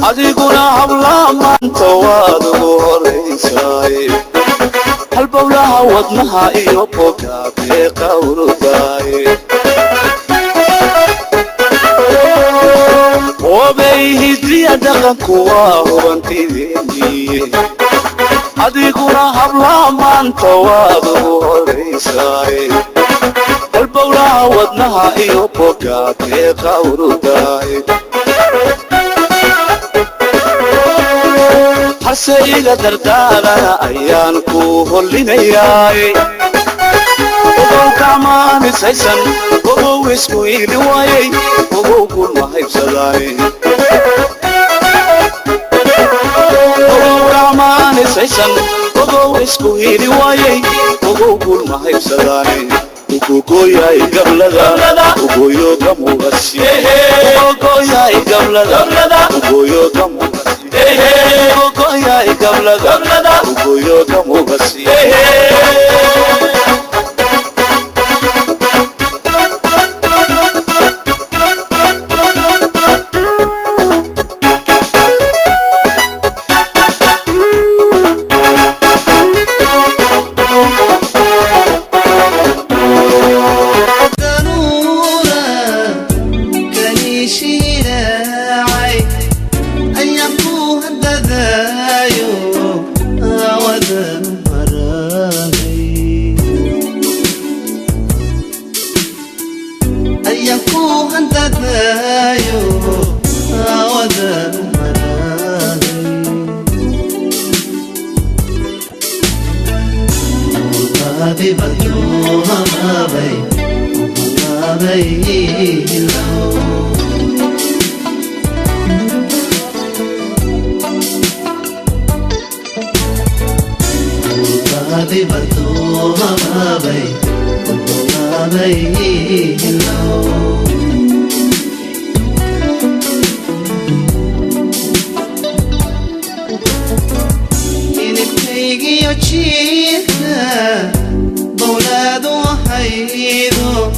adiguna habla maanta waad ugu horeysaay halbowlaha wadnaha iyo bogabee qawrudaay wabay hidiya dhaqanku waa hubantideeniye adiguna habla maanta waad ugu horeysaay halbowlaha wadnaha iyo bogabee qawrudaay حسيلة دردالة أيان كوهولينياي وقو كامان سيسن وقو اسكوي لواي وقو كل ما هيبسلاي وقو كامان سيسن وقو اسكوي لواي وقو كل ما هيبسلاي وقو ياي قبلدا وقو يو كموغسي وقو ياي قبلدا وقو يو كموغسي Goya y gablada, goyo como así. بولاد وحيدو